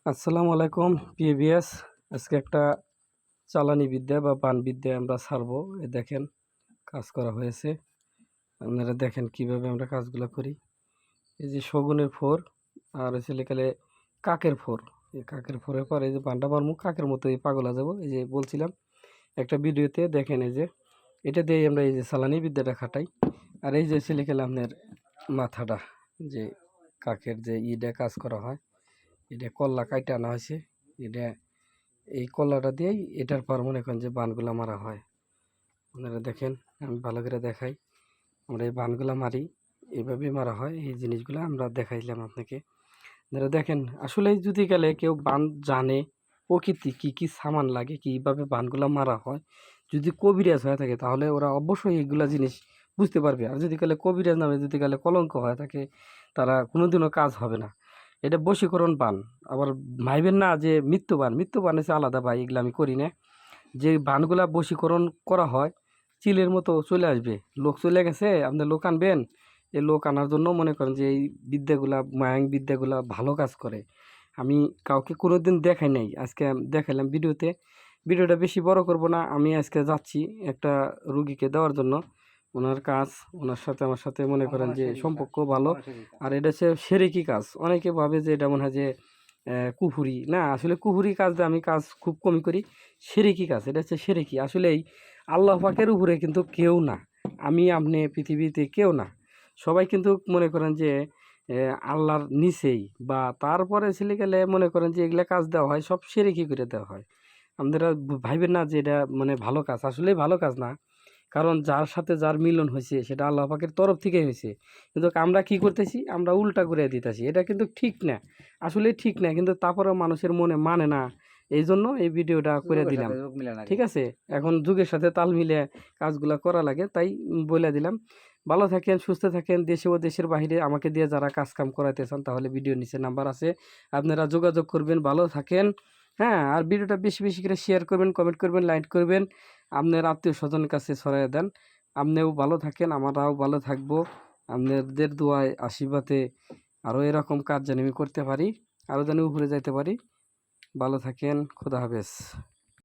আসসালামু আলাইকুম পিএবিএস। আজকে একটা চালানি বিদ্যা বা বান বিদ্যা আমরা ছাড়বো। দেখেন কাজ করা হয়েছে, আপনারা দেখেন কিভাবে আমরা কাজগুলো করি। এই যে শগুনের ফোর আর হচ্ছে লেখালে কাকের ফোর। এই কাকের ফোরের পর এই যে বানটা মারমু কাকের মতো এই পাগলা যাব। এই যে বলছিলাম একটা ভিডিওতে, দেখেন এই যে এটা দিয়ে আমরা এই যে চালানি বিদ্যাটা খাটাই। আর এই যে ছেলেখেলে আপনার মাথাটা যে কাকের যে ইটা কাজ করা হয়, এটা কল্লা কাইটে আনা হয়েছে। এটা এই কলাটা দিয়েই এটার পর মনে করেন যে বানগুলা মারা হয়। আপনারা দেখেন, আমি ভালো করে দেখাই। আমরা এই বানগুলা মারি, এইভাবে মারা হয়। এই জিনিসগুলো আমরা দেখাইলাম আপনাকে। আপনারা দেখেন, আসলে যদি গেলে কেউ বান জানে, প্রকৃতি কি কি সামান লাগে, কীভাবে বানগুলা মারা হয়, যদি কবিরাজ হয়ে থাকে তাহলে ওরা অবশ্যই এইগুলা জিনিস বুঝতে পারবে। আর যদি গেলে কবিরাজ নামে যদি গেলে কলঙ্ক হয়ে থাকে, তারা কোনোদিনও কাজ হবে না। এটা বশীকরণ বান। আবার ভাইবেন না যে মৃত্যুবান, মৃত্যুবান হচ্ছে আলাদা ভাই, এগুলো আমি করি না। যে বানগুলা বশীকরণ করা হয়, চিলের মতো চলে আসবে। লোক চলে গেছে, আপনার লোক আনবেন। এই লোক আনার জন্য মনে করেন যে এই বিদ্যাগুলা, মায়াং বিদ্যাগুলা ভালো কাজ করে। আমি কাউকে কোনোদিন দেখাই নাই, আজকে দেখাইলাম ভিডিওতে। ভিডিওটা বেশি বড় করব না। আমি আজকে যাচ্ছি একটা রুগীকে দেওয়ার জন্য। ওনার কাজ, ওনার সাথে আমার সাথে মনে করেন যে সম্পর্ক ভালো। আর এটা হচ্ছে সেরেকি কাজ। অনেকে ভাবে যে এটা মনে হয় যে কুফুরি না, আসলে কুফুরি কাজ দিয়ে আমি কাজ খুব কমই করি। সেরেকি কাজ, এটা হচ্ছে সেরেকি। আসলেই আল্লাহ পাকের উপরে কিন্তু কেউ না, আমি আপনি পৃথিবীতে কেউ না। সবাই কিন্তু মনে করেন যে আল্লাহর নিচেই, বা তারপরে ছেলে গেলে মনে করেন যে এগুলা কাজ দেওয়া হয় সব সেরেকি করে দেওয়া হয়। আপনারা ভাইবেন না যে এটা মানে ভালো কাজ, আসলে ভালো কাজ না। কারণ যার সাথে যার মিলন হয়েছে সেটা আল্লাহ পাকের তরফ থেকে হয়েছে। কিন্তু আমরা কি করতেছি, আমরা উল্টা করে দিতেছি। এটা কিন্তু ঠিক না, আসলে ঠিক না। কিন্তু তারপরেও মানুষের মনে মানে না, এই জন্য এই ভিডিওটা করে দিলাম। ঠিক আছে, এখন যুগের সাথে তাল মিলে কাজগুলা করা লাগে, তাই বলে দিলাম। ভালো থাকেন, সুস্থ থাকেন। দেশে ও দেশের বাইরে আমাকে দিয়ে যারা কাজ কাম করাইতে চান তাহলে ভিডিও নিচে নাম্বার আছে, আপনারা যোগাযোগ করবেন। ভালো থাকেন। হ্যাঁ, আর ভিডিওটা বেশি বেশি করে শেয়ার করবেন, কমেন্ট করবেন, লাইক করবেন, আপনার আত্মীয় স্বজনের কাছে ছড়াইয়া দেন। আপনিও ভালো থাকেন, আমরাও ভালো থাকবো। আপনাদের দোয়ায় আশীর্বাদে আরও এরকম কাজ যেন আমি করতে পারি, আরও যেন উপরে যাইতে পারি। ভালো থাকেন, খোদা হাফেজ।